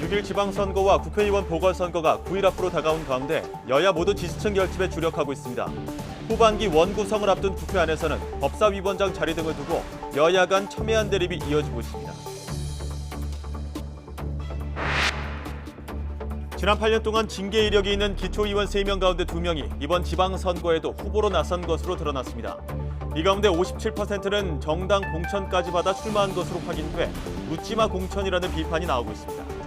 6일 지방선거와 국회의원 보궐선거가 9일 앞으로 다가온 가운데 여야 모두 지지층 결집에 주력하고 있습니다. 후반기 원구성을 앞둔 국회 안에서는 법사위원장 자리 등을 두고 여야 간 첨예한 대립이 이어지고 있습니다. 지난 8년 동안 징계 이력이 있는 기초의원 3명 가운데 2명이 이번 지방선거에도 후보로 나선 것으로 드러났습니다. 이 가운데 57%는 정당 공천까지 받아 출마한 것으로 확인돼 묻지마 공천이라는 비판이 나오고 있습니다.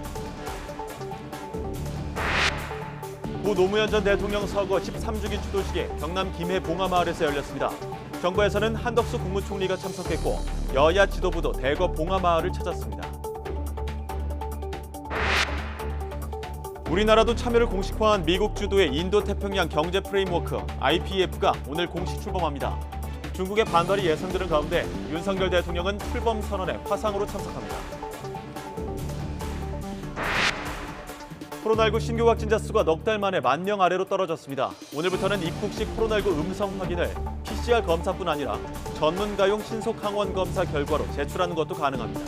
고 노무현 전 대통령 서거 13주기 추도식이 경남 김해 봉화마을에서 열렸습니다. 정부에서는 한덕수 국무총리가 참석했고 여야 지도부도 대거 봉화마을을 찾았습니다. 우리나라도 참여를 공식화한 미국 주도의 인도태평양 경제 프레임워크 IPEF가 오늘 공식 출범합니다. 중국의 반발이 예상되는 가운데 윤석열 대통령은 출범 선언에 화상으로 참석합니다. 코로나19 신규 확진자 수가 넉 달 만에 10,000명 아래로 떨어졌습니다. 오늘부터는 입국 시 코로나19 음성 확인을 PCR 검사뿐 아니라 전문가용 신속 항원 검사 결과로 제출하는 것도 가능합니다.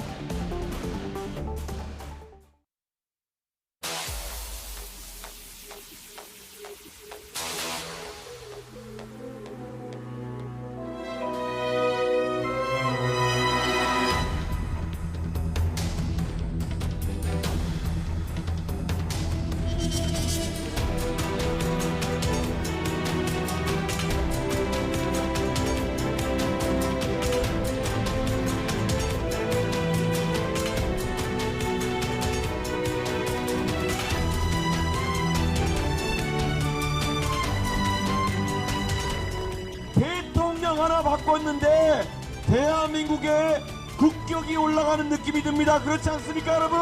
대통령 하나 바꿨는데 대한민국의 국격이 올라가는 느낌이 듭니다. 그렇지 않습니까, 여러분?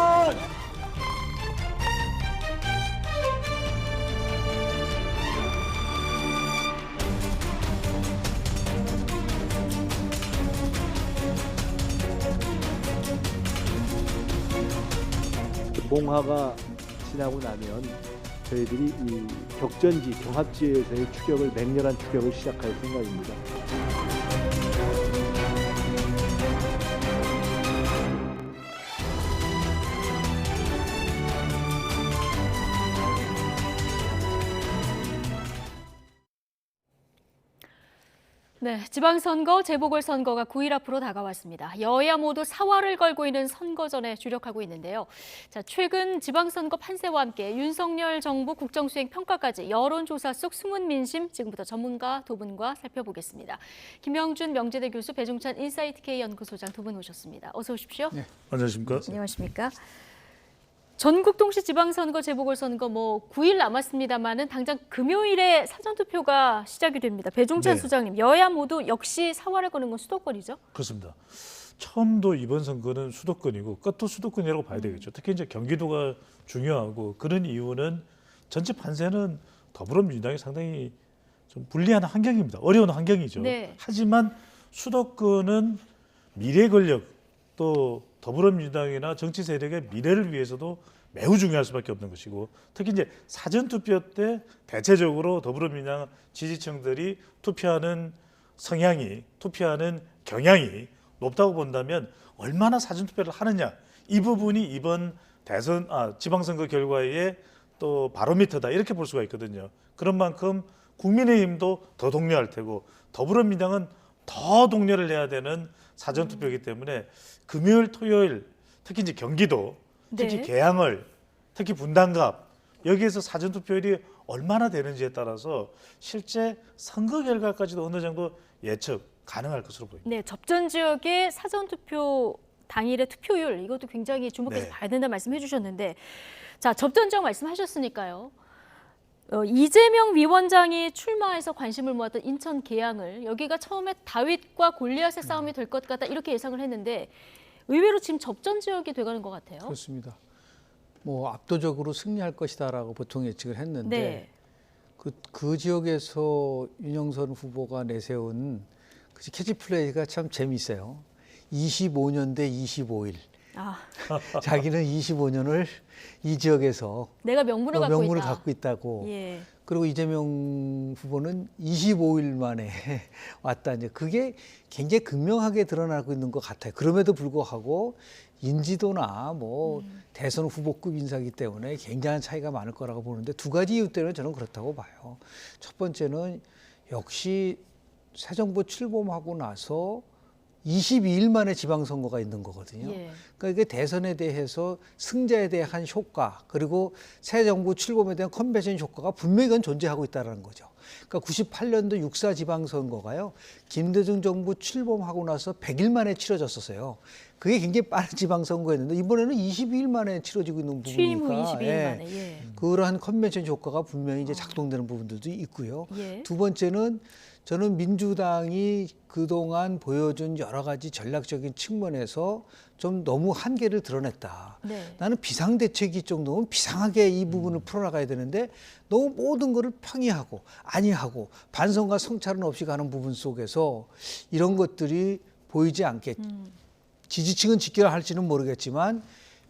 봉화가 지나고 나면 저희들이 이 격전지, 경합지에서의 추격을 맹렬한 추격을 시작할 생각입니다. 네, 지방선거, 재보궐선거가 9일 앞으로 다가왔습니다. 여야 모두 사활을 걸고 있는 선거전에 주력하고 있는데요. 자, 최근 지방선거 판세와 함께 윤석열 정부 국정수행 평가까지 여론조사 속 숨은 민심, 지금부터 전문가 두 분과 살펴보겠습니다. 김영준 명지대 교수, 배종찬 인사이트K 연구소장 두 분 오셨습니다. 어서 오십시오. 네, 안녕하십니까? 안녕하십니까? 전국 동시 지방선거, 재보궐선거 9일 남았습니다만은 당장 금요일에 사전투표가 시작이 됩니다. 배종찬 네. 소장님, 여야 모두 역시 사활을 거는 건 수도권이죠? 그렇습니다. 처음도 이번 선거는 수도권이고 끝도 수도권이라고 봐야 되겠죠. 특히 이제 경기도가 중요하고 그런 이유는 전체 판세는 더불어민주당이 상당히 좀 불리한 환경입니다. 어려운 환경이죠. 네. 하지만 수도권은 미래 권력 또 더불어민주당이나 정치 세력의 미래를 위해서도 매우 중요할 수밖에 없는 것이고 특히 이제 사전투표 때 대체적으로 더불어민주당 지지층들이 투표하는 성향이 투표하는 경향이 높다고 본다면 얼마나 사전투표를 하느냐 이 부분이 이번 지방선거 결과의 또 바로미터다 이렇게 볼 수가 있거든요. 그런 만큼 국민의힘도 더 독려할 테고 더불어민주당은 더 독려를 해야 되는 사전투표이기 때문에 금요일, 토요일 특히 이제 경기도, 특히 네. 계양을, 특히 분당갑 여기에서 사전투표율이 얼마나 되는지에 따라서 실제 선거 결과까지도 어느 정도 예측 가능할 것으로 보입니다. 네, 접전 지역의 사전투표 당일의 투표율 이것도 굉장히 주목해서 네. 봐야 된다 말씀해 주셨는데 자, 접전 지역 말씀하셨으니까요. 이재명 위원장이 출마해서 관심을 모았던 인천 계양을 여기가 처음에 다윗과 골리앗의 싸움이 될 것 같다 이렇게 예상을 했는데 의외로 지금 접전 지역이 돼가는 것 같아요. 그렇습니다. 압도적으로 승리할 것이다라고 보통 예측을 했는데 네. 그 지역에서 윤영선 후보가 내세운 그 캐치플레이가 참 재미있어요. 25년 대 25일. 아, 자기는 25년을 이 지역에서 내가 명분을 갖고 명분을 있다. 갖고 있다고. 예. 그리고 이재명 후보는 25일 만에 왔다. 이제 그게 굉장히 극명하게 드러나고 있는 것 같아요. 그럼에도 불구하고 인지도나 뭐 대선 후보급 인사이기 때문에 굉장한 차이가 많을 거라고 보는데 두 가지 이유 때문에 저는 그렇다고 봐요. 첫 번째는 역시 새 정부 출범하고 나서 22일 만에 지방선거가 있는 거거든요. 예. 그러니까 이게 대선에 대해서 승자에 대한 효과 그리고 새 정부 출범에 대한 컨벤션 효과가 분명히 그건 존재하고 있다는 거죠. 그러니까 98년도 6.4 지방선거가요. 김대중 정부 출범하고 나서 100일 만에 치러졌었어요. 그게 굉장히 빠른 지방선거였는데 이번에는 22일 만에 치러지고 있는 취임 후 부분이니까 22일 만에. 예. 그러한 컨벤션 효과가 분명히 이제 작동되는 부분들도 있고요. 예. 두 번째는 저는 민주당이 그동안 보여준 여러 가지 전략적인 측면에서 좀 너무 한계를 드러냈다. 네. 나는 비상대책이 정도면 비상하게 이 부분을 풀어나가야 되는데 너무 모든 거를 평이하고 아니하고 반성과 성찰은 없이 가는 부분 속에서 이런 것들이 보이지 않게 지지층은 직결할지는 모르겠지만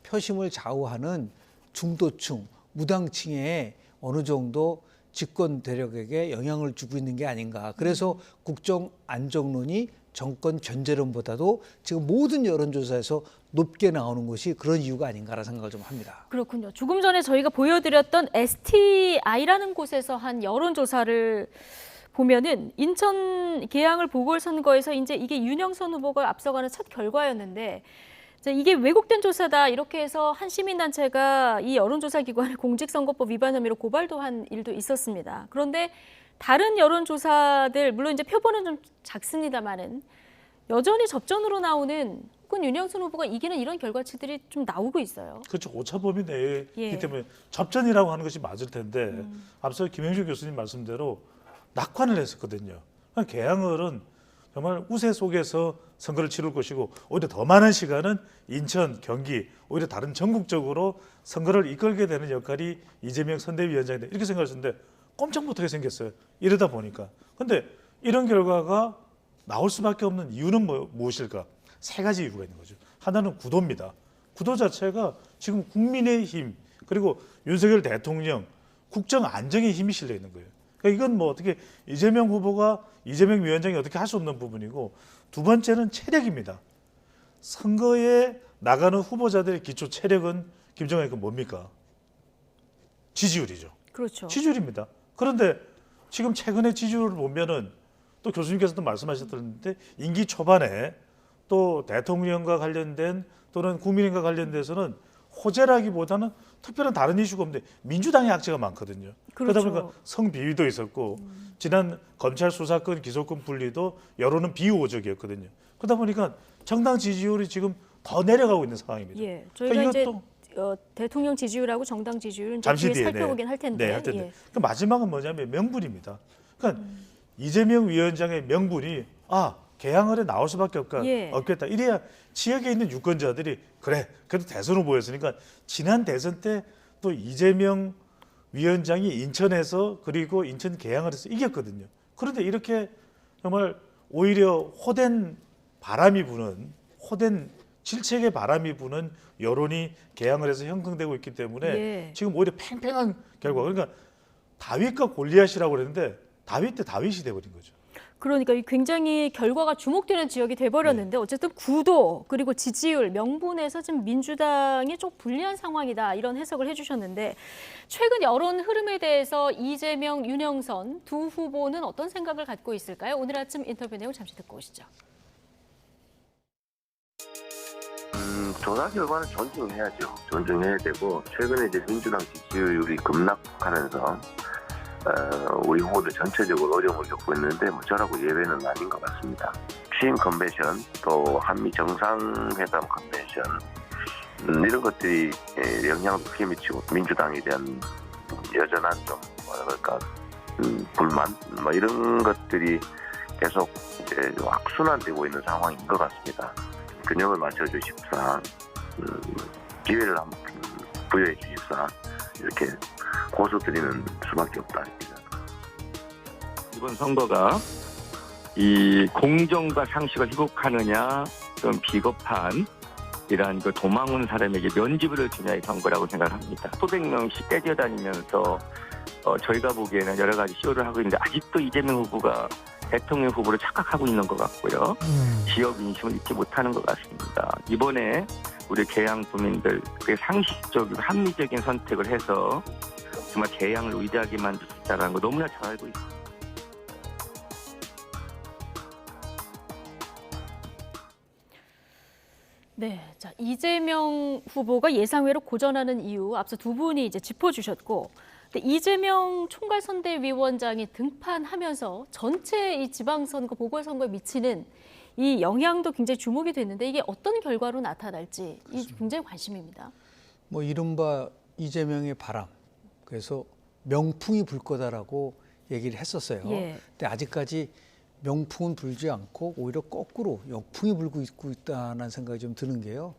표심을 좌우하는 중도층, 무당층에 어느 정도 집권 대력에게 영향을 주고 있는 게 아닌가. 그래서 국정 안정론이 정권 견제론보다도 지금 모든 여론조사에서 높게 나오는 것이 그런 이유가 아닌가라는 생각을 좀 합니다. 그렇군요. 조금 전에 저희가 보여드렸던 STI라는 곳에서 한 여론조사를 보면은 인천 계양을 보궐선거에서 이제 이게 윤영선 후보가 앞서가는 첫 결과였는데 자, 이게 왜곡된 조사다 이렇게 해서 한 시민단체가 이 여론조사 기관을 공직선거법 위반 혐의로 고발도 한 일도 있었습니다. 그런데 다른 여론조사들 물론 이제 표본은 좀 작습니다만은 여전히 접전으로 나오는 혹은 윤영선 후보가 이기는 이런 결과치들이 좀 나오고 있어요. 그렇죠. 오차범위 내이기 예. 때문에 접전이라고 하는 것이 맞을 텐데 앞서 김영주 교수님 말씀대로 낙관을 했었거든요. 그러니까 개항을은 정말 우세 속에서 선거를 치를 것이고 오히려 더 많은 시간은 인천, 경기, 오히려 다른 전국적으로 선거를 이끌게 되는 역할이 이재명 선대위원장인데 이렇게 생각하셨는데 꼼짝 못하게 생겼어요. 이러다 보니까. 근데 이런 결과가 나올 수밖에 없는 이유는 무엇일까? 세 가지 이유가 있는 거죠. 하나는 구도입니다. 구도 자체가 지금 국민의힘 그리고 윤석열 대통령 국정 안정에 힘이 실려 있는 거예요. 그러니까 이건 뭐 어떻게 이재명 후보가 이재명 위원장이 어떻게 할 수 없는 부분이고 두 번째는 체력입니다. 선거에 나가는 후보자들의 기초 체력은 김정은 그 뭡니까? 지지율이죠. 그렇죠. 지지율입니다. 그런데 지금 최근의 지지율을 보면은 또 교수님께서도 말씀하셨던데 임기 초반에 또 대통령과 관련된 또는 국민의힘과 관련돼서는 호재라기보다는 특별한 다른 이슈가 없는데 민주당의 악재가 많거든요. 그렇죠. 그러다 보니까 성비위도 있었고 지난 검찰 수사권 기소권 분리도 여론은 비우호적이었거든요. 그러다 보니까 정당 지지율이 지금 더 내려가고 있는 상황입니다. 예, 저희가 그러니까 이제 이것도 대통령 지지율하고 정당 지지율은 잠시 뒤에 뒤에 살펴보긴 할 텐데. 네, 할 텐데. 예. 그 마지막은 뭐냐면 명분입니다. 그러니까 이재명 위원장의 명분이 개항을에 나올 수밖에 예. 없겠다. 이래야 지역에 있는 유권자들이 그래 그래도 대선 후보였으니까 지난 대선 때 또 이재명 위원장이 인천에서 그리고 인천 계양을에서 이겼거든요. 그런데 이렇게 정말 오히려 호된 바람이 부는 호된 질책의 바람이 부는 여론이 계양을에서 형성되고 있기 때문에 예. 지금 오히려 팽팽한 결과. 그러니까 다윗과 골리앗이라고 그랬는데 다윗 대 다윗이 돼버린 거죠. 그러니까 굉장히 결과가 주목되는 지역이 돼버렸는데 어쨌든 구도 그리고 지지율 명분에서 지금 민주당이 좀 불리한 상황이다 이런 해석을 해주셨는데 최근 여론 흐름에 대해서 이재명, 윤영선 두 후보는 어떤 생각을 갖고 있을까요? 오늘 아침 인터뷰 내용 잠시 듣고 오시죠. 조사 결과는 존중해야죠. 존중해야 되고 최근에 이제 민주당 지지율이 급락하면서 우리 후보들 전체적으로 어려움을 겪고 있는데 저라고 예외는 아닌 것 같습니다. 취임 컨벤션 또 한미 정상회담 컨벤션 이런 것들이 영향을 크게 미치고 민주당에 대한 여전한 좀 뭐랄까 불만 이런 것들이 계속 이제 악순환되고 있는 상황인 것 같습니다. 균형을 맞춰주십사, 기회를 한번 부여해 주십사 이렇게 고소드리는 수밖에 없다. 이번 선거가 이 공정과 상식을 희곡하느냐 좀 비겁한 이러한 그 도망 온 사람에게 면죄부를 주냐의 선거라고 생각합니다. 수백 명씩 떼져다니면서 저희가 보기에는 여러 가지 쇼를 하고 있는데 아직도 이재명 후보가 대통령 후보로 착각하고 있는 것 같고요. 지역 민심을 잊지 못하는 것 같습니다. 이번에 우리 개양 국민들 그게 상식적이고 합리적인 선택을 해서 정말 개양을 의지하게 만들 수 있다는 거 너무나 잘 알고 있습니다. 네, 자 이재명 후보가 예상외로 고전하는 이유 앞서 두 분이 이제 짚어주셨고, 근데 이재명 총괄선대위원장이 등판하면서 전체 이 지방선거 보궐선거에 미치는 이 영향도 굉장히 주목이 됐는데 이게 어떤 결과로 나타날지 이 굉장히 관심입니다. 뭐 이른바 이재명의 바람, 그래서 명풍이 불 거다라고 얘기를 했었어요. 예. 근데 아직까지 명풍은 불지 않고 오히려 거꾸로 역풍이 불고 있다는 생각이 좀 드는 게요.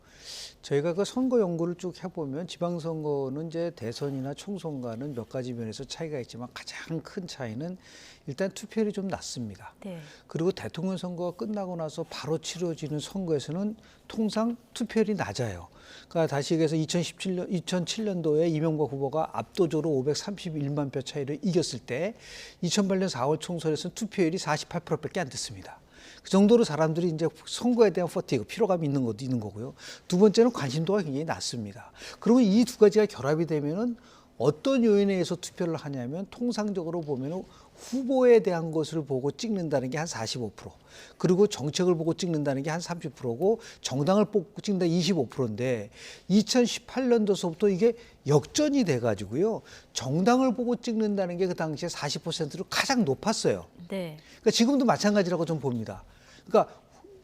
저희가 그 선거 연구를 쭉 해보면 지방선거는 이제 대선이나 총선과는 몇 가지 면에서 차이가 있지만 가장 큰 차이는 일단 투표율이 좀 낮습니다. 네. 그리고 대통령 선거가 끝나고 나서 바로 치러지는 선거에서는 통상 투표율이 낮아요. 그러니까 다시 얘기해서 2007년도에 이명박 후보가 압도적으로 531만 표 차이를 이겼을 때 2008년 4월 총선에서는 투표율이 48%밖에 안 됐습니다. 그 정도로 사람들이 이제 선거에 대한 퍼티그, 피로감이 있는 것도 있는 거고요. 두 번째는 관심도가 굉장히 낮습니다. 그리고 이 두 가지가 결합이 되면은 어떤 요인에 의해서 투표를 하냐면 통상적으로 보면 후보에 대한 것을 보고 찍는다는 게 한 45%, 그리고 정책을 보고 찍는다는 게 한 30%고 정당을 뽑고 찍는다 25%인데 2018년도서부터 이게 역전이 돼가지고요. 정당을 보고 찍는다는 게 그 당시에 40%로 가장 높았어요. 네. 그러니까 지금도 마찬가지라고 좀 봅니다. 그러니까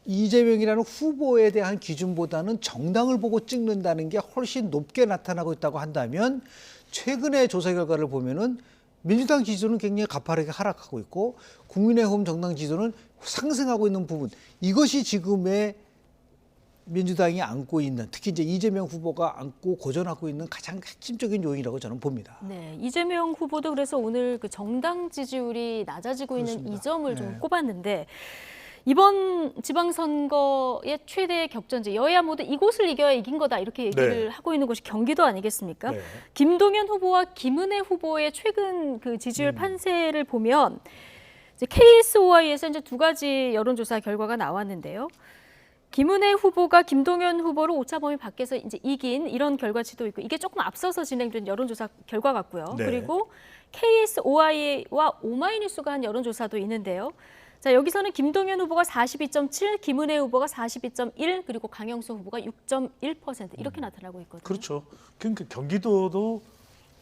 이재명이라는 후보에 대한 기준보다는 정당을 보고 찍는다는 게 훨씬 높게 나타나고 있다고 한다면 최근의 조사 결과를 보면은 민주당 지지도는 굉장히 가파르게 하락하고 있고 국민의힘 정당 지지도는 상승하고 있는 부분, 이것이 지금의 민주당이 안고 있는, 특히 이제 이재명 후보가 안고 고전하고 있는 가장 핵심적인 요인이라고 저는 봅니다. 네, 이재명 후보도 그래서 오늘 그 정당 지지율이 낮아지고 있는 그렇습니다. 이 점을 좀 네. 꼽았는데, 이번 지방선거의 최대 격전지 여야 모두 이곳을 이겨야 이긴 거다 이렇게 얘기를 네. 하고 있는 곳이 경기도 아니겠습니까? 네. 김동연 후보와 김은혜 후보의 최근 그 지지율 판세를 보면 이제 KSOI에서 이제 두 가지 여론조사 결과가 나왔는데요. 김은혜 후보가 김동연 후보를 오차 범위 밖에서 이제 이긴 이런 결과치도 있고, 이게 조금 앞서서 진행된 여론조사 결과 같고요. 네. 그리고 KSOI와 오마이뉴스가 한 여론조사도 있는데요. 자, 여기서는 김동연 후보가 42.7, 김은혜 후보가 42.1, 그리고 강영수 후보가 6.1% 이렇게 나타나고 있거든요. 그렇죠. 그러니까 경기도도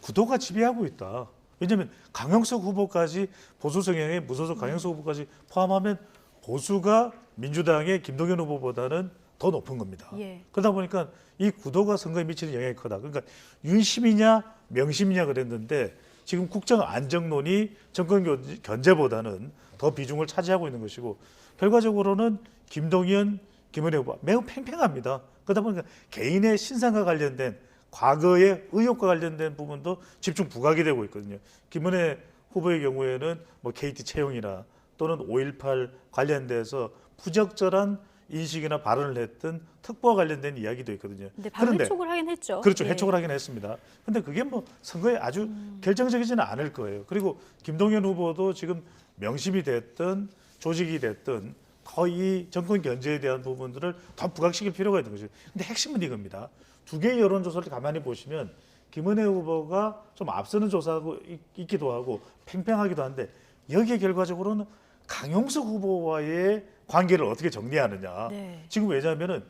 구도가 지배하고 있다. 왜냐하면 강영석 후보까지 보수 성향의 무소속 강영석 후보까지 포함하면 보수가 민주당의 김동연 후보보다는 더 높은 겁니다. 예. 그러다 보니까 이 구도가 선거에 미치는 영향이 크다. 그러니까 윤심이냐 명심이냐 그랬는데 지금 국정 안정론이 정권 견제보다는 더 비중을 차지하고 있는 것이고, 결과적으로는 김동연, 김은혜 후보 매우 팽팽합니다. 그러다 보니까 개인의 신상과 관련된 과거의 의혹과 관련된 부분도 집중 부각이 되고 있거든요. 김은혜 후보의 경우에는 뭐 KT 채용이나 또는 5.18 관련돼서 부적절한 인식이나 발언을 했던 특보와 관련된 이야기도 있거든요. 근데 바로 해촉을 하긴 했죠. 그렇죠. 예. 해촉을 하긴 했습니다. 근데 그게 뭐 선거에 아주 결정적이지는 않을 거예요. 그리고 김동연 후보도 지금 명심이 됐든 조직이 됐든 더 이 정권 견제에 대한 부분들을 더 부각시킬 필요가 있는 거죠. 근데 핵심은 이겁니다. 두 개의 여론조사를 가만히 보시면 김은혜 후보가 좀 앞서는 조사하고 있기도 하고 팽팽하기도 한데, 여기에 결과적으로는 강용석 후보와의 관계를 어떻게 정리하느냐. 네. 지금 왜냐하면은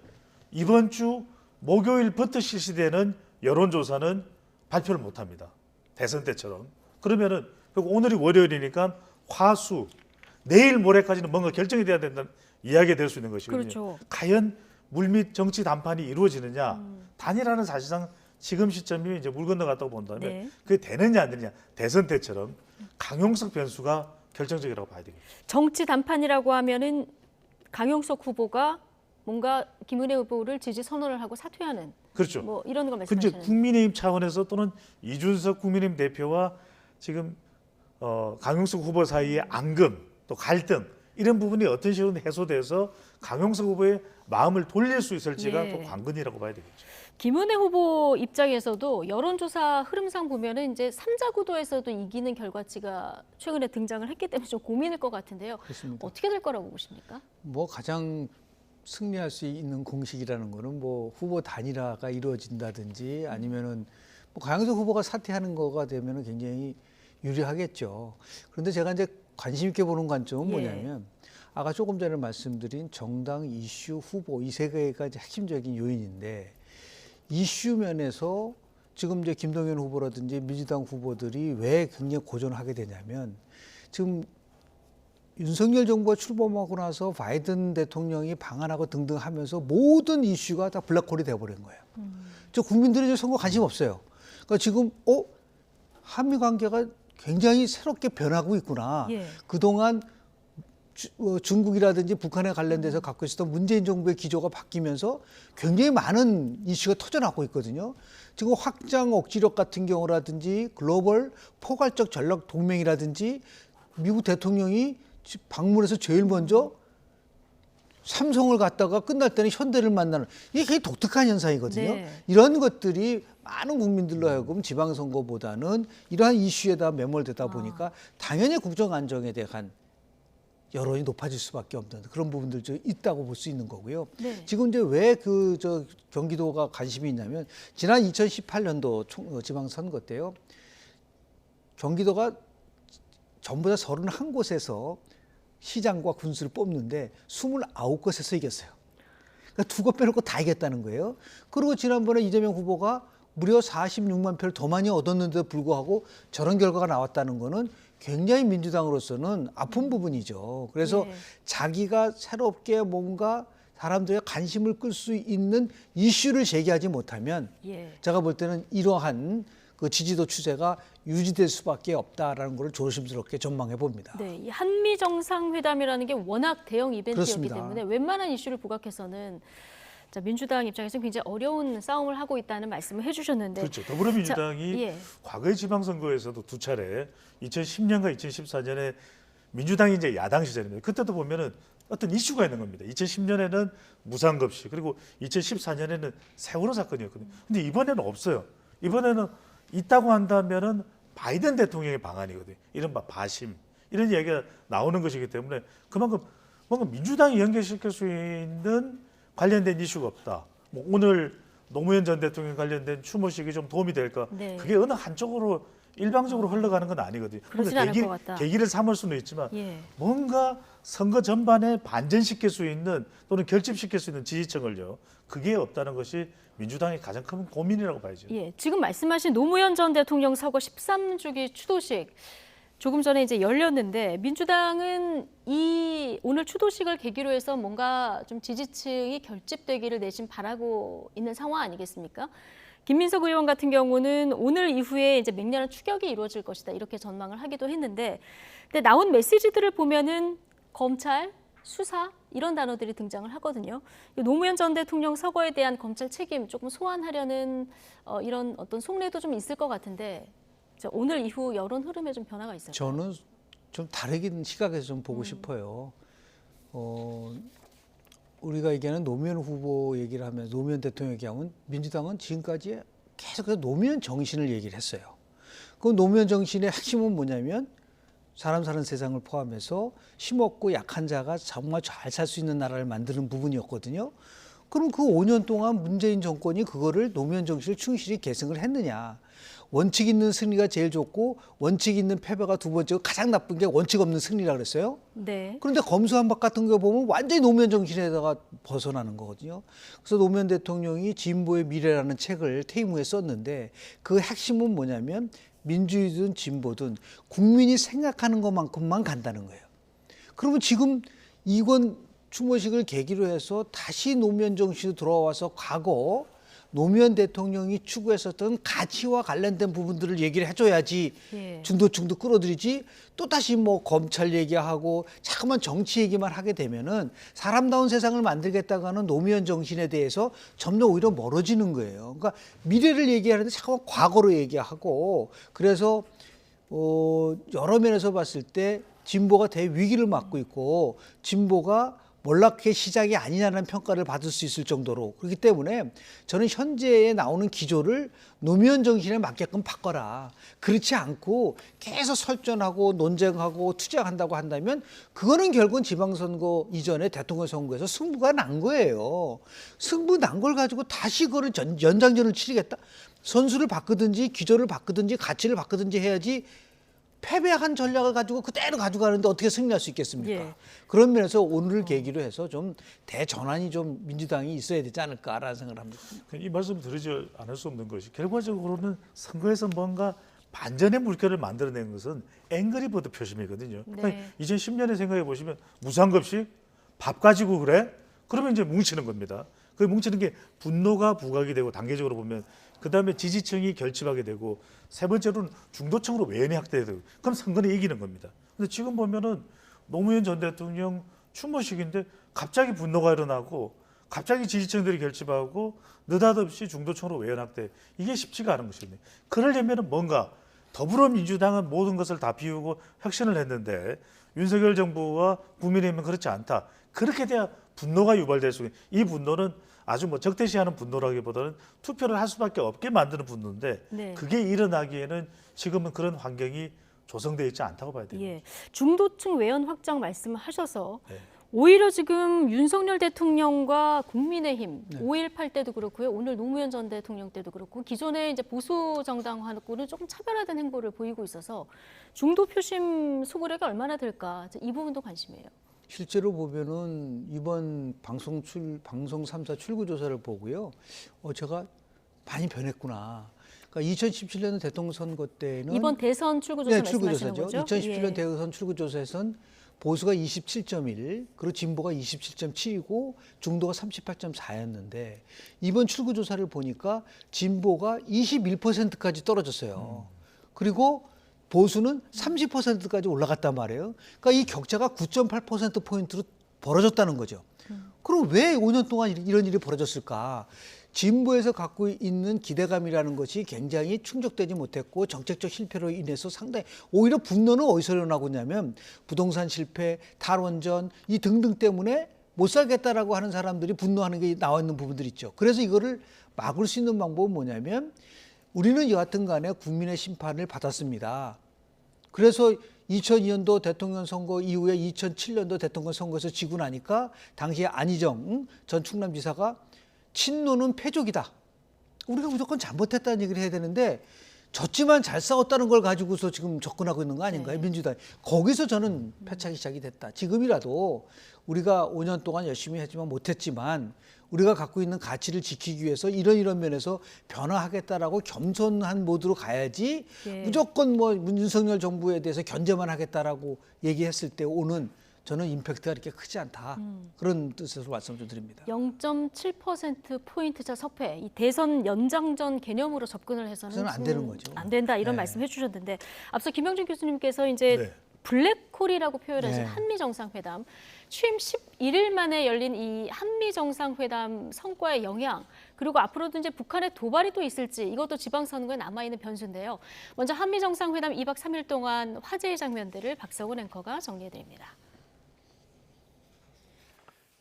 이번 주 목요일부터 실시되는 여론조사는 발표를 못합니다. 대선 때처럼. 그러면은 오늘이 월요일이니까 화수 내일 모레까지는 뭔가 결정이 돼야 된다는 이야기가 될 수 있는 것이거든요. 그렇죠. 과연 물밑 정치 담판이 이루어지느냐. 단일화는 사실상 지금 시점이 이제 물 건너갔다고 본다면 네. 그게 되느냐 안 되느냐. 대선 때처럼 강용석 변수가 결정적이라고 봐야 되겠죠. 정치 단판이라고 하면은 강용석 후보가 뭔가 김은혜 후보를 지지 선언을 하고 사퇴하는, 그렇죠. 뭐 이런 거 근데 말씀하시는. 국민의힘 차원에서 또는 이준석 국민의힘 대표와 지금 강용석 후보 사이의 앙금 또 갈등, 이런 부분이 어떤 식으로 해소돼서 강용석 후보의 마음을 돌릴 수 있을지가 예. 또 관건이라고 봐야 되겠죠. 김은혜 후보 입장에서도 여론조사 흐름상 보면은 이제 3자 구도에서도 이기는 결과치가 최근에 등장을 했기 때문에 좀 고민일 것 같은데요. 그렇습니다. 어떻게 될 거라고 보십니까? 뭐 가장 승리할 수 있는 공식이라는 거는 뭐 후보 단일화가 이루어진다든지 아니면은 뭐 강용석 후보가 사퇴하는 거가 되면은 굉장히 유리하겠죠. 그런데 제가 이제 관심 있게 보는 관점은 예. 뭐냐면 아까 조금 전에 말씀드린 정당, 이슈, 후보 이 세 개가 이제 핵심적인 요인인데 이슈 면에서 지금 이제 김동연 후보라든지 민주당 후보들이 왜 굉장히 고전하게 되냐면 지금 윤석열 정부가 출범하고 나서 바이든 대통령이 방한하고 등등 하면서 모든 이슈가 다 블랙홀이 돼버린 거예요. 저 국민들이 이제 선거 관심 없어요. 그러니까 지금 한미 관계가 굉장히 새롭게 변하고 있구나. 예. 그동안 중국이라든지 북한에 관련돼서 갖고 있었던 문재인 정부의 기조가 바뀌면서 굉장히 많은 이슈가 터져나오고 있거든요. 지금 확장 억지력 같은 경우라든지 글로벌 포괄적 전략 동맹이라든지 미국 대통령이 방문해서 제일 먼저 삼성을 갔다가 끝날 때는 현대를 만나는 이게 굉장히 독특한 현상이거든요. 네. 이런 것들이 많은 국민들로 하여금 지방선거보다는 이러한 이슈에다 매몰되다 보니까 당연히 국정 안정에 대한 여론이 높아질 수밖에 없는 그런 부분들 좀 있다고 볼 수 있는 거고요. 네. 지금 이제 왜 경기도가 관심이 있냐면 지난 2018년도 지방선거 때요. 경기도가 전부 다 31곳에서 시장과 군수를 뽑는데 29곳에서 이겼어요. 그러니까 두 곳 빼놓고 다 이겼다는 거예요. 그리고 지난번에 이재명 후보가 무려 46만 표를 더 많이 얻었는데도 불구하고 저런 결과가 나왔다는 거는 굉장히 민주당으로서는 아픈 부분이죠. 그래서 네. 자기가 새롭게 뭔가 사람들의 관심을 끌 수 있는 이슈를 제기하지 못하면 예. 제가 볼 때는 이러한 그 지지도 추세가 유지될 수밖에 없다라는 걸 조심스럽게 전망해 봅니다. 네, 이 한미 정상회담이라는 게 워낙 대형 이벤트였기 그렇습니다. 때문에 웬만한 이슈를 부각해서는 자, 민주당 입장에서는 굉장히 어려운 싸움을 하고 있다는 말씀을 해주셨는데 그렇죠. 더불어민주당이 자, 예. 과거의 지방선거에서도 두 차례 2010년과 2014년에 민주당이 이제 야당 시절입니다. 그때도 보면은 어떤 이슈가 있는 겁니다. 2010년에는 무상급식 그리고 2014년에는 세월호 사건이었거든요. 근데 이번에는 없어요. 이번에는 있다고 한다면은 바이든 대통령의 방안이거든요. 이른바 바심 이런 이야기가 나오는 것이기 때문에 그만큼 뭔가 민주당이 연결시킬 수 있는 관련된 이슈가 없다. 뭐 오늘 노무현 전 대통령 관련된 추모식이 좀 도움이 될까? 네. 그게 어느 한쪽으로 일방적으로 흘러가는 건 아니거든요. 그렇진 않을 것 같다. 계기를 삼을 수는 있지만 예. 뭔가 선거 전반에 반전시킬 수 있는 또는 결집시킬 수 있는 지지층을요. 그게 없다는 것이 민주당의 가장 큰 고민이라고 봐야죠. 예, 지금 말씀하신 노무현 전 대통령 서거 13주기 추도식 조금 전에 이제 열렸는데 민주당은 이 오늘 추도식을 계기로 해서 뭔가 좀 지지층이 결집되기를 내심 바라고 있는 상황 아니겠습니까? 김민석 의원 같은 경우는 오늘 이후에 이제 맹렬한 추격이 이루어질 것이다 이렇게 전망을 하기도 했는데, 근데 나온 메시지들을 보면은 검찰, 수사 이런 단어들이 등장을 하거든요. 노무현 전 대통령 서거에 대한 검찰 책임 조금 소환하려는 이런 어떤 속내도 좀 있을 것 같은데 오늘 이후 여론 흐름에 좀 변화가 있을까요? 저는 좀 다르긴 시각에서 좀 보고 싶어요. 우리가 얘기하는 노무현 후보 얘기를 하면 노무현 대통령 얘기하면 민주당은 지금까지 계속해서 노무현 정신을 얘기를 했어요. 그 노무현 정신의 핵심은 뭐냐면 사람 사는 세상을 포함해서 힘없고 약한 자가 정말 잘 살 수 있는 나라를 만드는 부분이었거든요. 그럼 그 5년 동안 문재인 정권이 그거를 노무현 정신을 충실히 계승을 했느냐. 원칙 있는 승리가 제일 좋고 원칙 있는 패배가 두 번째고 가장 나쁜 게 원칙 없는 승리라고 그랬어요. 네. 그런데 검수한박 같은 거 보면 완전히 노무현 정신에다가 벗어나는 거거든요. 그래서 노무현 대통령이 진보의 미래라는 책을 퇴임 후에 썼는데 그 핵심은 뭐냐면 민주주의든 진보든 국민이 생각하는 것만큼만 간다는 거예요. 그러면 지금 이건 추모식을 계기로 해서 다시 노무현 정신으로 돌아와서 과거 노무현 대통령이 추구했었던 가치와 관련된 부분들을 얘기를 해줘야지 예. 중도층도 끌어들이지 또 다시 뭐 검찰 얘기하고 자꾸만 정치 얘기만 하게 되면은 사람다운 세상을 만들겠다고 하는 노무현 정신에 대해서 점점 오히려 멀어지는 거예요. 그러니까 미래를 얘기하는데 자꾸만 과거로 얘기하고 그래서 여러 면에서 봤을 때 진보가 대위기를 맞고 있고 진보가 몰락의 시작이 아니냐는 평가를 받을 수 있을 정도로 그렇기 때문에 저는 현재에 나오는 기조를 노무현 정신에 맞게끔 바꿔라. 그렇지 않고 계속 설전하고 논쟁하고 투쟁한다고 한다면 그거는 결국은 지방선거 이전에 대통령 선거에서 승부가 난 거예요. 승부 난 걸 가지고 다시 그거를 연장전을 치르겠다. 선수를 바꾸든지 기조를 바꾸든지 가치를 바꾸든지 해야지 패배한 전략을 가지고 그대로 가져가는데 어떻게 승리할 수 있겠습니까? 예. 그런 면에서 오늘을 계기로 해서 좀 대전환이 좀 민주당이 있어야 되지 않을까라는 생각을 합니다. 이 말씀 드리지 않을 수 없는 것이 결과적으로는 선거에서 뭔가 반전의 물결을 만들어낸 것은 앵그리버드 표심이거든요. 네. 2010년에 생각해 보시면 무상급식 밥 가지고 그래? 그러면 이제 뭉치는 겁니다. 그 뭉치는 게 분노가 부각이 되고 단계적으로 보면 그다음에 지지층이 결집하게 되고 세 번째로는 중도층으로 외연이 확대되고 그럼 선거는 이기는 겁니다. 근데 지금 보면은 노무현 전 대통령 추모식인데 갑자기 분노가 일어나고 갑자기 지지층들이 결집하고 느닷없이 중도층으로 외연 확대 이게 쉽지가 않은 것이거든요. 그러려면은 뭔가 더불어민주당은 모든 것을 다 비우고 혁신을 했는데 윤석열 정부와 국민의힘은 그렇지 않다. 그렇게 돼야 분노가 유발될 수 있는 이 분노는 아주 뭐 적대시하는 분노라기보다는 투표를 할 수밖에 없게 만드는 분노인데 네. 그게 일어나기에는 지금은 그런 환경이 조성되어 있지 않다고 봐야 됩니다. 예. 중도층 외연 확장 말씀을 하셔서 네. 오히려 지금 윤석열 대통령과 국민의힘 5.18 때도 그렇고요. 오늘 노무현 전 대통령 때도 그렇고 기존의 이제 보수 정당하고는 조금 차별화된 행보를 보이고 있어서 중도 표심 소구력이 얼마나 될까 이 부분도 관심이에요. 실제로 보면은 이번 방송 3사 출구 조사를 보고요. 제가 많이 변했구나. 그러니까 2017년 대통령 선거 때는 이번 대선 출구 조사 말씀하시는 거죠? 2017년 예. 대선 출구 조사에선 보수가 27.1, 그리고 진보가 27.7이고 중도가 38.4였는데 이번 출구 조사를 보니까 진보가 21%까지 떨어졌어요. 그리고 보수는 30%까지 올라갔단 말이에요. 그러니까 이 격차가 9.8%포인트로 벌어졌다는 거죠. 그럼 왜 5년 동안 이런 일이 벌어졌을까? 진보에서 갖고 있는 기대감이라는 것이 굉장히 충족되지 못했고 정책적 실패로 인해서 상당히 오히려 분노는 어디서 일어나고 있냐면 부동산 실패, 탈원전 이 등등 때문에 못 살겠다라고 하는 사람들이 분노하는 게 나와 있는 부분들이 있죠. 그래서 이거를 막을 수 있는 방법은 뭐냐면 우리는 여하튼 간에 국민의 심판을 받았습니다. 그래서 2002년도 대통령 선거 이후에 2007년도 대통령 선거에서 지고 나니까 당시에 안희정 전 충남지사가 친노는 패족이다. 우리가 무조건 잘못했다는 얘기를 해야 되는데 졌지만 잘 싸웠다는 걸 가지고서 지금 접근하고 있는 거 아닌가요? 네. 민주당이. 거기서 저는 패착이 시작이 됐다. 지금이라도 우리가 5년 동안 열심히 했지만 못했지만 우리가 갖고 있는 가치를 지키기 위해서 이런 면에서 변화하겠다라고 겸손한 모드로 가야지 예. 무조건 뭐 윤석열 정부에 대해서 견제만 하겠다라고 얘기했을 때 오는 저는 임팩트가 이렇게 크지 않다. 그런 뜻에서 말씀 좀 드립니다. 0.7%포인트차 석패, 이 대선 연장전 개념으로 접근을 해서는 그건 안 되는 거죠. 안 된다 이런 네. 말씀 해주셨는데 앞서 김영준 교수님께서 이제 네. 블랙홀이라고 표현하신 네. 한미 정상회담 취임 11일 만에 열린 이 한미 정상회담 성과의 영향 그리고 앞으로도 이제 북한의 도발이 또 있을지 이것도 지방선거에 남아있는 변수인데요. 먼저 한미 정상회담 2박 3일 동안 화제의 장면들을 박성훈 앵커가 정리해드립니다.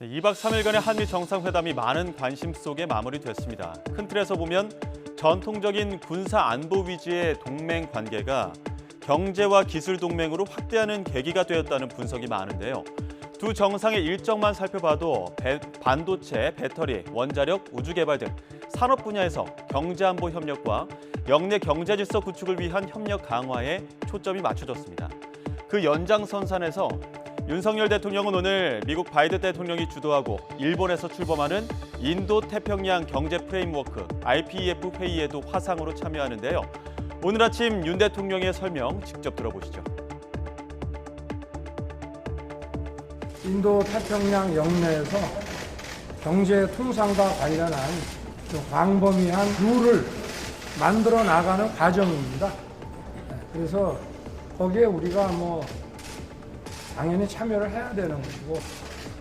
2박 3일간의 한미 정상회담이 많은 관심 속에 마무리됐습니다. 큰 틀에서 보면 전통적인 군사 안보 위주의 동맹 관계가 경제와 기술 동맹으로 확대하는 계기가 되었다는 분석이 많은데요. 두 정상의 일정만 살펴봐도 반도체, 배터리, 원자력, 우주개발 등 산업 분야에서 경제안보 협력과 역내 경제질서 구축을 위한 협력 강화에 초점이 맞춰졌습니다. 그 연장선상에서 윤석열 대통령은 오늘 미국 바이든 대통령이 주도하고 일본에서 출범하는 인도-태평양 경제 프레임워크 IPEF 회의에도 화상으로 참여하는데요. 오늘 아침 윤 대통령의 설명 직접 들어보시죠. 인도-태평양 영내에서 경제 통상과 관련한 좀 광범위한 룰을 만들어 나가는 과정입니다. 그래서 거기에 우리가 당연히 참여를 해야 되는 것이고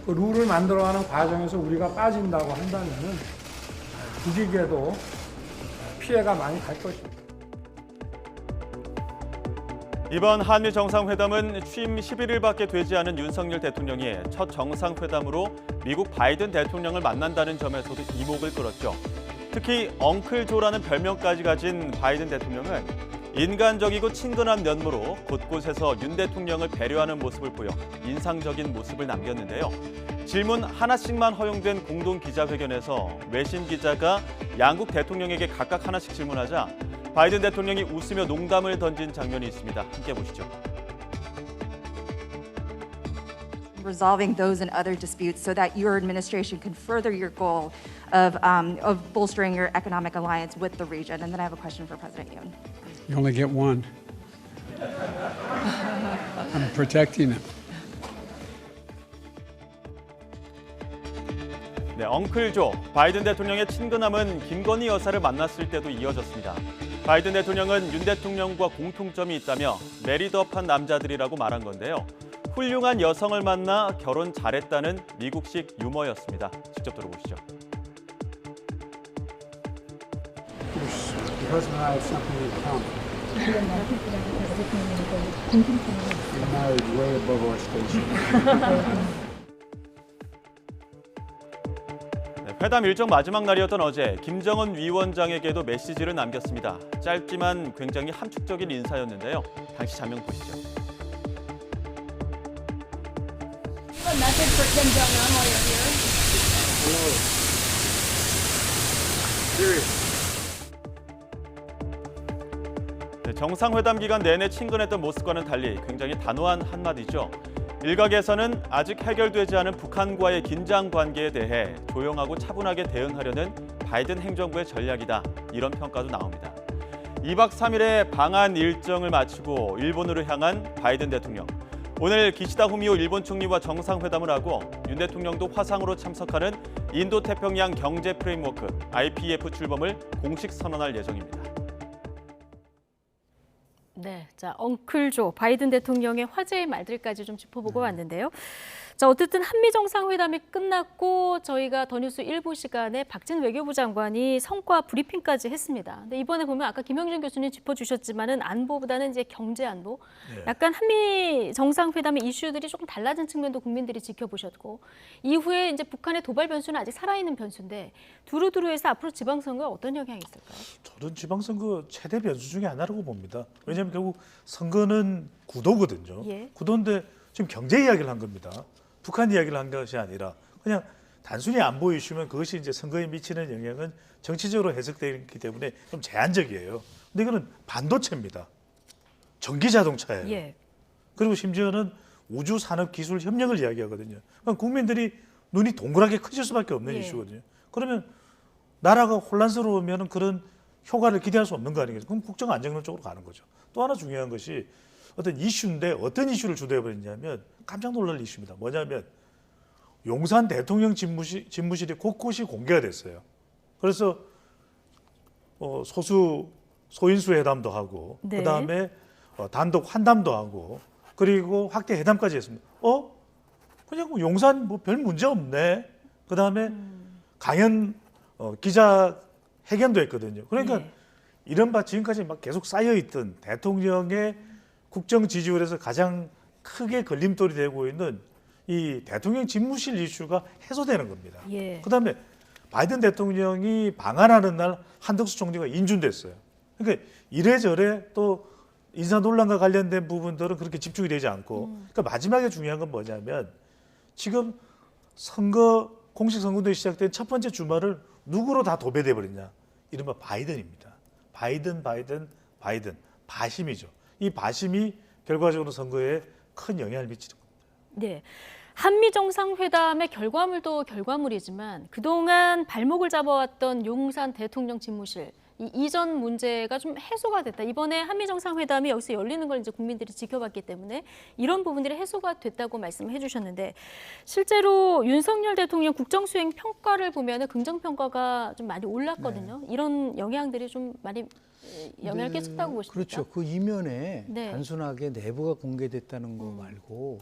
그 룰을 만들어가는 과정에서 우리가 빠진다고 한다면은 국익에도 피해가 많이 갈 것입니다. 이번 한미 정상회담은 취임 11일밖에 되지 않은 윤석열 대통령이 첫 정상회담으로 미국 바이든 대통령을 만난다는 점에서도 이목을 끌었죠. 특히 엉클조라는 별명까지 가진 바이든 대통령은 인간적이고 친근한 면모로 곳곳에서 윤 대통령을 배려하는 모습을 보여 인상적인 모습을 남겼는데요. 질문 하나씩만 허용된 공동 기자회견에서 외신 기자가 양국 대통령에게 각각 하나씩 질문하자 바이든 대통령이 웃으며 농담을 던진 장면이 있습니다. 함께 보시죠. Resolving those and other disputes so that your administration can further your goal of bolstering your economic alliance with the region. And then I have a question for President Yoon. You only get one. I'm protecting him. 네, 엉클조. 바이든 대통령의 친근함은 김건희 여사를 만났을 때도 이어졌습니다. 바이든 대통령은 윤 대통령과 공통점이 있다며 메리드업한 남자들이라고 말한 건데요. 훌륭한 여성을 만나 결혼 잘했다는 미국식 유머였습니다. 직접 들어보시죠. Because I have something in common. You're married way above our station. 회담 일정 마지막 날이었던 어제 김정은 위원장에게도 메시지를 남겼습니다. 짧지만 굉장히 함축적인 인사였는데요. 당시 장면 보시죠. 네, 정상회담 기간 내내 친근했던 모습과는 달리 굉장히 단호한 한마디죠. 일각에서는 아직 해결되지 않은 북한과의 긴장 관계에 대해 조용하고 차분하게 대응하려는 바이든 행정부의 전략이다. 이런 평가도 나옵니다. 2박 3일의 방한 일정을 마치고 일본으로 향한 바이든 대통령. 오늘 기시다 후미오 일본 총리와 정상회담을 하고 윤 대통령도 화상으로 참석하는 인도태평양 경제 프레임워크 IPEF 출범을 공식 선언할 예정입니다. 네, 자 엉클조 바이든 대통령의 화제의 말들까지 좀 짚어보고 왔는데요. 자 어쨌든 한미 정상회담이 끝났고 저희가 더 뉴스 일부 시간에 박진 외교부 장관이 성과 브리핑까지 했습니다. 근데 이번에 보면 아까 김영준 교수님 짚어주셨지만은 안보보다는 이제 경제 안보, 약간 한미 정상회담의 이슈들이 조금 달라진 측면도 국민들이 지켜보셨고 이후에 이제 북한의 도발 변수는 아직 살아있는 변수인데 두루두루해서 앞으로 지방선거에 어떤 영향이 있을까요? 저는 지방선거 최대 변수 중에 하나라고 봅니다. 왜냐하면 결국 선거는 구도거든요. 예. 구도인데 지금 경제 이야기를 한 겁니다. 북한 이야기를 한 것이 아니라 그냥 단순히 안보 이슈면 그것이 이제 선거에 미치는 영향은 정치적으로 해석되기 때문에 좀 제한적이에요. 근데 이거는 반도체입니다. 전기 자동차예요. 예. 그리고 심지어는 우주 산업 기술 협력을 이야기하거든요. 그러니까 국민들이 눈이 동그랗게 커질 수밖에 없는 예. 이슈거든요. 그러면 나라가 혼란스러우면 그런 효과를 기대할 수 없는 거 아니겠어요? 그럼 국정 안정론 쪽으로 가는 거죠. 또 하나 중요한 것이 어떤 이슈인데 어떤 이슈를 주도해버렸냐면 깜짝 놀랄 이슈입니다. 뭐냐면 용산 대통령 집무실이 곳곳이 공개가 됐어요. 그래서 소인수 회담도 하고 네. 그다음에 단독 환담도 하고 그리고 확대 회담까지 했습니다. 그냥 뭐 용산 뭐 별 문제 없네. 그다음에 강연 기자 회견도 했거든요. 그러니까 네. 이른바 지금까지 막 계속 쌓여있던 대통령의 국정 지지율에서 가장 크게 걸림돌이 되고 있는 이 대통령 집무실 이슈가 해소되는 겁니다. 예. 그다음에 바이든 대통령이 방한하는 날 한덕수 총리가 인준됐어요. 그러니까 이래저래 또 인사 논란과 관련된 부분들은 그렇게 집중이 되지 않고 그러니까 마지막에 중요한 건 뭐냐면 지금 공식 선거운동이 시작된 첫 번째 주말을 누구로 다 도배돼 버렸냐. 이른바 바이든입니다. 바이든, 바심이죠. 이 바심이 결과적으로 선거에 큰 영향을 미치는 겁니다. 네. 한미 정상회담의 결과물도 결과물이지만 그동안 발목을 잡아왔던 용산 대통령 집무실 이 이전 문제가 좀 해소가 됐다. 이번에 한미 정상회담이 여기서 열리는 걸 이제 국민들이 지켜봤기 때문에 이런 부분들이 해소가 됐다고 말씀해 주셨는데 실제로 윤석열 대통령 국정 수행 평가를 보면은 긍정 평가가 좀 많이 올랐거든요. 네. 이런 영향들이 좀 많이 영향을 끼쳤다고 보십니까? 그렇죠. 그 이면에 네. 단순하게 내부가 공개됐다는 거 말고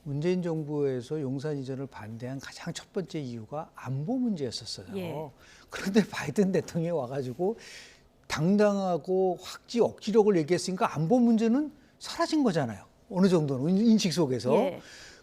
문재인 정부에서 용산 이전을 반대한 가장 첫 번째 이유가 안보 문제였었어요. 예. 그런데 바이든 대통령이 와가지고 당당하고 억지력을 얘기했으니까 안보 문제는 사라진 거잖아요. 어느 정도는 인식 속에서. 예.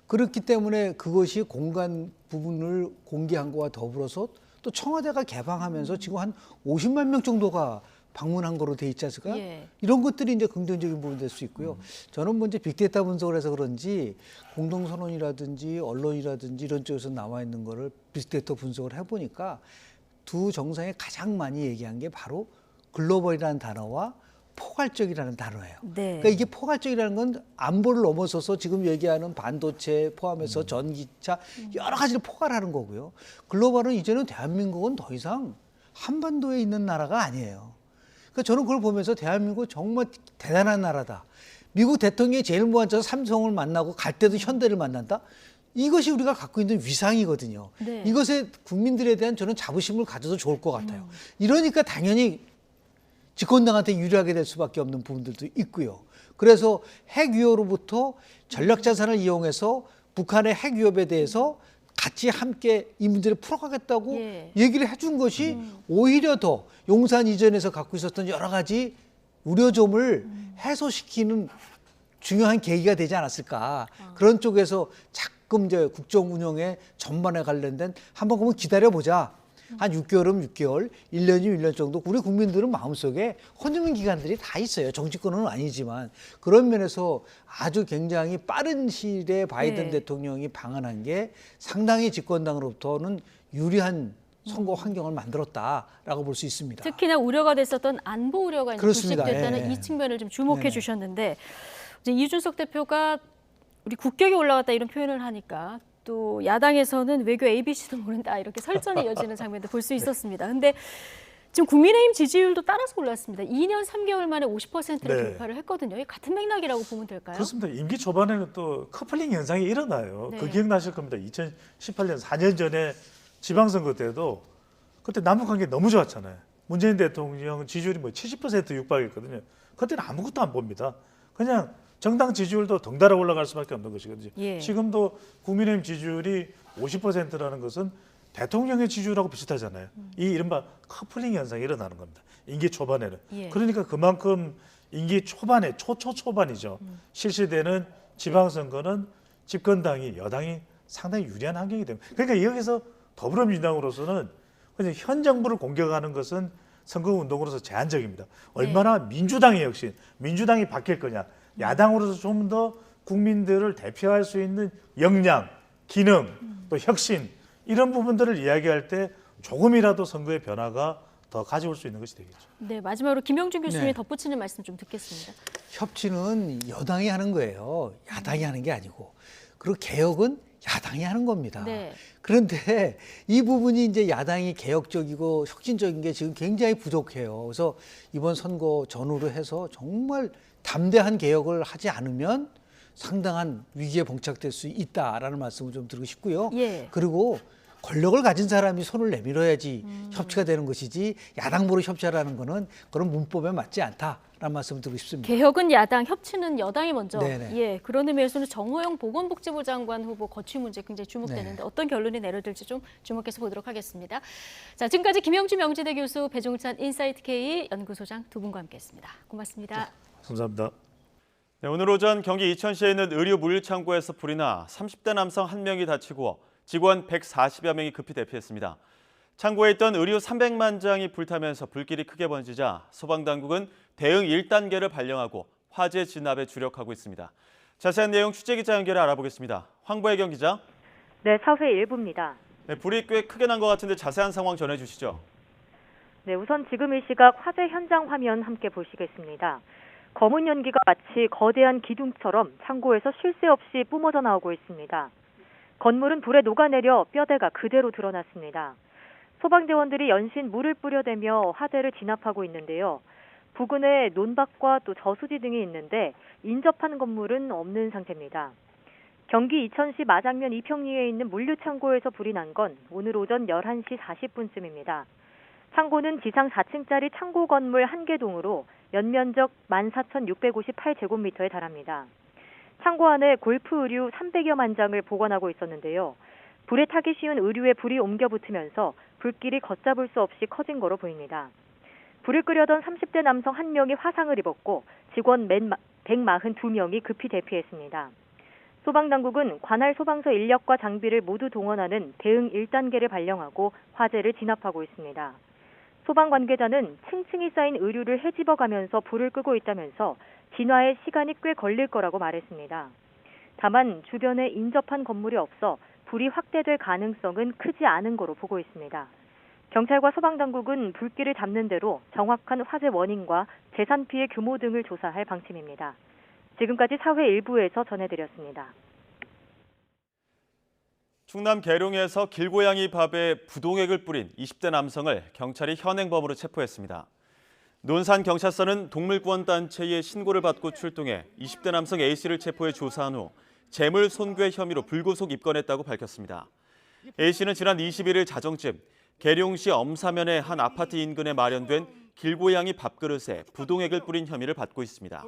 그렇기 때문에 그것이 공간 부분을 공개한 거와 더불어서 또 청와대가 개방하면서 지금 한 50만 명 정도가 방문한 거로 돼 있지 않습니까? 예. 이런 것들이 이제 긍정적인 부분이 될 수 있고요. 저는 먼저 빅데이터 분석을 해서 그런지 공동선언이라든지 언론이라든지 이런 쪽에서 나와 있는 거를 빅데이터 분석을 해보니까 두 정상이 가장 많이 얘기한 게 바로 글로벌이라는 단어와 포괄적이라는 단어예요. 네. 그러니까 이게 포괄적이라는 건 안보를 넘어서서 지금 얘기하는 반도체 포함해서 전기차 여러 가지를 포괄하는 거고요. 글로벌은 이제는 대한민국은 더 이상 한반도에 있는 나라가 아니에요. 그러니까 저는 그걸 보면서 대한민국 정말 대단한 나라다. 미국 대통령이 제일 먼저 앉아서 삼성을 만나고 갈 때도 현대를 만난다. 이것이 우리가 갖고 있는 위상이거든요. 네. 이것에 국민들에 대한 저는 자부심을 가져도 좋을 것 같아요. 이러니까 당연히 집권당한테 유리하게 될 수밖에 없는 부분들도 있고요. 그래서 핵위협으로부터 전략자산을 이용해서 북한의 핵위협에 대해서 같이 함께 이 문제를 풀어가겠다고 예. 얘기를 해준 것이 오히려 더 용산 이전에서 갖고 있었던 여러 가지 우려점을 해소시키는 중요한 계기가 되지 않았을까. 그런 쪽에서 자꾸 이제 국정 운영의 전반에 관련된 한번 그러면 기다려보자. 한 6개월이면 6개월, 1년이면 1년 정도 우리 국민들은 마음속에 허니문 기간들이 다 있어요. 정치권은 아니지만 그런 면에서 아주 굉장히 빠른 시일에 바이든 네. 대통령이 방한한 게 상당히 집권당으로부터는 유리한 선거 환경을 만들었다라고 볼 수 있습니다. 특히나 우려가 됐었던 안보 우려가 이제 그렇습니다. 불식됐다는 예. 이 측면을 좀 주목해 네. 주셨는데 이제 이준석 대표가 우리 국격이 올라갔다 이런 표현을 하니까 또 야당에서는 외교 ABC도 모른다 이렇게 설전이 이어지는 장면도 볼 수 있었습니다. 근데 지금 국민의힘 지지율도 따라서 올랐습니다. 2년 3개월 만에 50%를 네. 돌파를 했거든요. 이 같은 맥락이라고 보면 될까요? 그렇습니다. 임기 초반에는 또 커플링 현상이 일어나요. 네. 그 기억나실 겁니다. 2018년 4년 전에 지방선거 때도 그때 남북관계 너무 좋았잖아요. 문재인 대통령 지지율이 뭐 70% 육박했거든요. 그때는 아무것도 안 봅니다. 그냥 정당 지지율도 덩달아 올라갈 수밖에 없는 것이거든요. 예. 지금도 국민의힘 지지율이 50%라는 것은 대통령의 지지율하고 비슷하잖아요. 이 이른바 커플링 현상이 일어나는 겁니다. 임기 초반에는. 예. 그러니까 그만큼 임기 초반에 초반이죠. 실시되는 지방선거는 집권당이 여당이 상당히 유리한 환경이 됩니다. 그러니까 여기서 더불어민주당으로서는 그냥 현 정부를 공격하는 것은 선거운동으로서 제한적입니다. 얼마나 민주당의 혁신, 민주당이 바뀔 거냐. 야당으로서 좀 더 국민들을 대표할 수 있는 역량, 기능, 또 혁신 이런 부분들을 이야기할 때 조금이라도 선거의 변화가 더 가져올 수 있는 것이 되겠죠. 네, 마지막으로 김영준 교수님이 네. 덧붙이는 말씀 좀 듣겠습니다. 협치는 여당이 하는 거예요. 야당이 하는 게 아니고. 그리고 개혁은 야당이 하는 겁니다. 네. 그런데 이 부분이 이제 야당이 개혁적이고 혁신적인 게 지금 굉장히 부족해요. 그래서 이번 선거 전후로 해서 정말 담대한 개혁을 하지 않으면 상당한 위기에 봉착될 수 있다라는 말씀을 좀 드리고 싶고요. 예. 그리고 권력을 가진 사람이 손을 내밀어야지 협치가 되는 것이지 야당으로 협치하라는 거는 그런 문법에 맞지 않다라는 말씀을 드리고 싶습니다. 개혁은 야당, 협치는 여당이 먼저. 네네. 예, 그런 의미에서는 정호영 보건복지부 장관 후보 거취 문제 굉장히 주목되는데 네. 어떤 결론이 내려질지 좀 주목해서 보도록 하겠습니다. 자, 지금까지 김영주 명지대 교수, 배종찬 인사이트 K 연구소장 두 분과 함께했습니다. 고맙습니다. 감사합니다. 네, 오늘 오전 경기 이천시에 있는 의류 물류창고에서 불이 나 30대 남성 1명이 다치고 직원 140여 명이 급히 대피했습니다. 창고에 있던 의류 300만 장이 불타면서 불길이 크게 번지자 소방당국은 대응 1단계를 발령하고 화재 진압에 주력하고 있습니다. 자세한 내용 취재기자 연결해 알아보겠습니다. 황보혜경 기자. 네, 사회 일부입니다. 네, 불이 꽤 크게 난 것 같은데 자세한 상황 전해주시죠. 네, 우선 지금 이 시각 화재 현장 화면 함께 보시겠습니다. 검은 연기가 마치 거대한 기둥처럼 창고에서 쉴 새 없이 뿜어져 나오고 있습니다. 건물은 불에 녹아내려 뼈대가 그대로 드러났습니다. 소방대원들이 연신 물을 뿌려대며 화재를 진압하고 있는데요. 부근에 논밭과 또 저수지 등이 있는데 인접한 건물은 없는 상태입니다. 경기 이천시 마장면 이평리에 있는 물류창고에서 불이 난 건 오늘 오전 11시 40분쯤입니다. 창고는 지상 4층짜리 창고 건물 1개동으로 연면적 14,658제곱미터에 달합니다. 창고 안에 골프 의류 300여만 장을 보관하고 있었는데요. 불에 타기 쉬운 의류에 불이 옮겨 붙으면서 불길이 걷잡을 수 없이 커진 거로 보입니다. 불을 끄려던 30대 남성 1명이 화상을 입었고 직원 142명이 급히 대피했습니다. 소방당국은 관할 소방서 인력과 장비를 모두 동원하는 대응 1단계를 발령하고 화재를 진압하고 있습니다. 소방 관계자는 층층이 쌓인 의류를 헤집어가면서 불을 끄고 있다면서 진화에 시간이 꽤 걸릴 거라고 말했습니다. 다만 주변에 인접한 건물이 없어 불이 확대될 가능성은 크지 않은 거로 보고 있습니다. 경찰과 소방당국은 불길을 잡는 대로 정확한 화재 원인과 재산 피해 규모 등을 조사할 방침입니다. 지금까지 사회 일부에서 전해드렸습니다. 충남 계룡에서 길고양이 밥에 부동액을 뿌린 20대 남성을 경찰이 현행범으로 체포했습니다. 논산경찰서는 동물구원단체의 신고를 받고 출동해 20대 남성 A씨를 체포해 조사한 후 재물 손괴 혐의로 불구속 입건했다고 밝혔습니다. A씨는 지난 21일 자정쯤 계룡시 엄사면의 한 아파트 인근에 마련된 길고양이 밥그릇에 부동액을 뿌린 혐의를 받고 있습니다.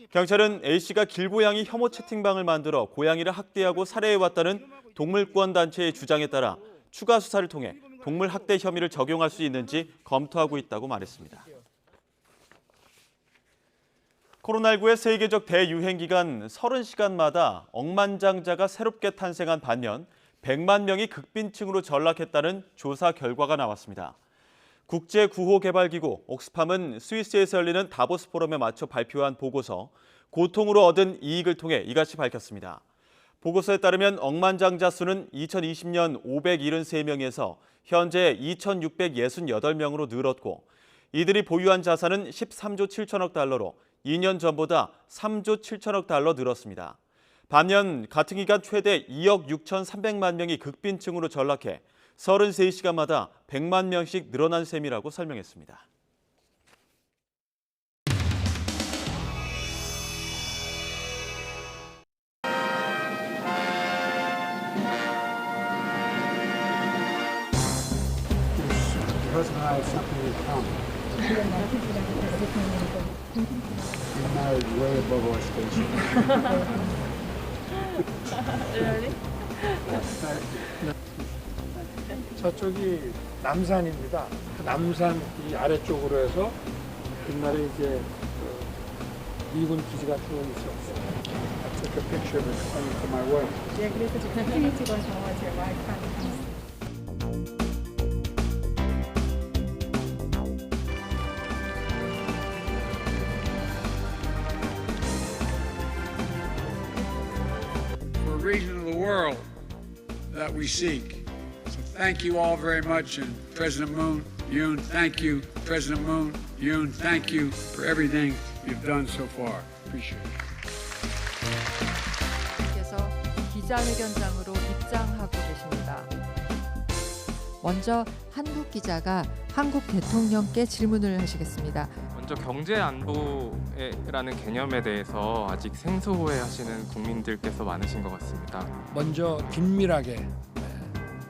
경찰은 A씨가 길고양이 혐오 채팅방을 만들어 고양이를 학대하고 살해해왔다는 동물구원단체의 주장에 따라 추가 수사를 통해 동물 학대 혐의를 적용할 수 있는지 검토하고 있다고 말했습니다. 코로나19의 세계적 대유행 기간 30시간마다 억만장자가 새롭게 탄생한 반면 100만 명이 극빈층으로 전락했다는 조사 결과가 나왔습니다. 국제구호개발기구 옥스팜은 스위스에서 열리는 다보스 포럼에 맞춰 발표한 보고서 고통으로 얻은 이익을 통해 이같이 밝혔습니다. 보고서에 따르면 억만장자 수는 2020년 573명에서 현재 2,668명으로 늘었고 이들이 보유한 자산은 13조 7천억 달러로 2년 전보다 3조 7천억 달러 늘었습니다. 반면 같은 기간 최대 2억 6,300만 명이 극빈층으로 전락해 33시간마다 100만 명씩 늘어난 셈이라고 설명했습니다. President and I have something in common. You're married way above our station. 저쪽이 남산입니다. 그 남산 이 아래쪽으로 해서 옛날에 이제 미군 기지가 쭉 있었어요. I took a picture of it coming to my work. 예, 그래서 지금 사진을 찍어서 제 와이프한테 region of the world that we seek. So thank you all very much, and President Moon, Yoon, thank you. President Moon, Yoon, thank you for everything you've done so far. Appreciate it. 께서 기자회견장으로 입장하고 계십니다. 먼저 한국 기자가 한국 대통령께 질문을 하시겠습니다. 먼저 경제 안보라는 개념에 대해서 아직 생소해하시는 국민들께서 많으신 것 같습니다. 먼저 긴밀하게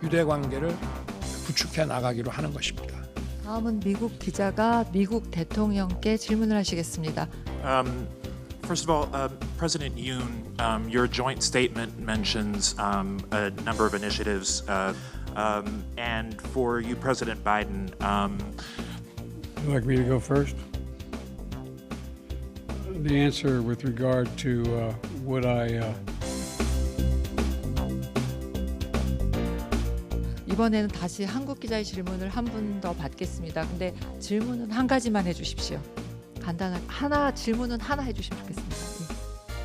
유대 관계를 구축해 나가기로 하는 것입니다. 다음은 미국 기자가 미국 대통령께 질문을 하시겠습니다. First of all, President Yoon, your joint statement mentions a number of initiatives, and for you, President Biden. Would you like me to go first? The answer with regard to would I 이번에는 다시 한국 기자의 질문을 한 분 더 받겠습니다. 근데 질문은 한 가지만 해주십시오. 간단하게 질문은 하나 해주시면 좋겠습니다.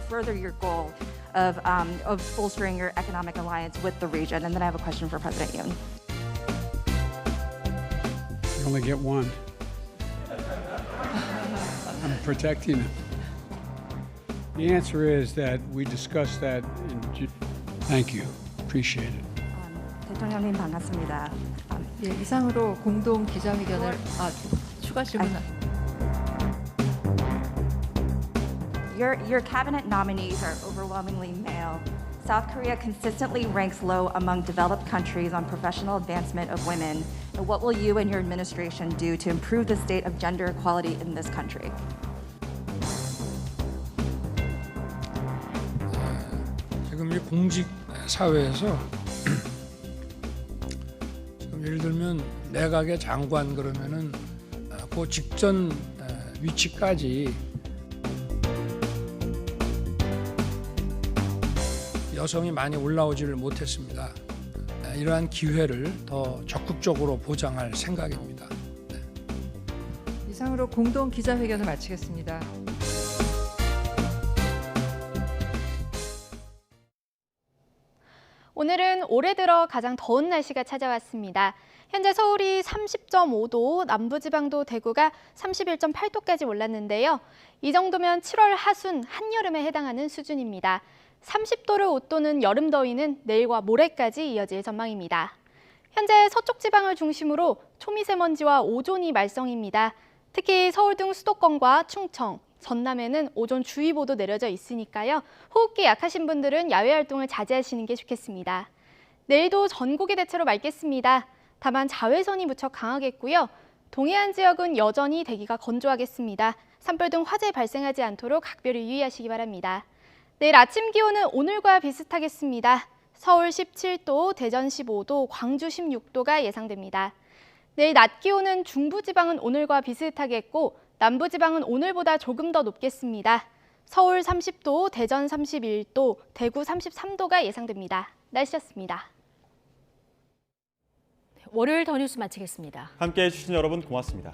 Further your goal of bolstering your economic alliance with the region, and then I have a question for President Yoon. You only get one. I'm protecting him. The answer is that we discussed that in Thank you. Appreciate it. 대통령님 반갑습니다. 예, 이상으로 공동 기자회견을 추가 질문. Your cabinet nominees are overwhelmingly male. South Korea consistently ranks low among developed countries on professional advancement of women. And what will you and your administration do to improve the state of gender equality in this country? 지금 이 공직 사회에서 지금 예를 들면 내각의 장관 그러면은 그 직전 위치까지 여성이 많이 올라오지를 못했습니다. 이러한 기회를 더 적극적으로 보장할 생각입니다. 이상으로 공동 기자회견을 마치겠습니다. 오늘은 올해 들어 가장 더운 날씨가 찾아왔습니다. 현재 서울이 30.5도, 남부지방도 대구가 31.8도까지 올랐는데요. 이 정도면 7월 하순 한여름에 해당하는 수준입니다. 30도를 웃도는 여름 더위는 내일과 모레까지 이어질 전망입니다. 현재 서쪽 지방을 중심으로 초미세먼지와 오존이 말썽입니다. 특히 서울 등 수도권과 충청, 전남에는 오존주의보도 내려져 있으니까요. 호흡기 약하신 분들은 야외 활동을 자제하시는 게 좋겠습니다. 내일도 전국이 대체로 맑겠습니다. 다만 자외선이 무척 강하겠고요. 동해안 지역은 여전히 대기가 건조하겠습니다. 산불 등 화재 발생하지 않도록 각별히 유의하시기 바랍니다. 내일 아침 기온은 오늘과 비슷하겠습니다. 서울 17도, 대전 15도, 광주 16도가 예상됩니다. 내일 낮 기온은 중부지방은 오늘과 비슷하겠고 남부지방은 오늘보다 조금 더 높겠습니다. 서울 30도, 대전 31도, 대구 33도가 예상됩니다. 날씨였습니다. 월요일 더 뉴스 마치겠습니다. 함께해 주신 여러분 고맙습니다.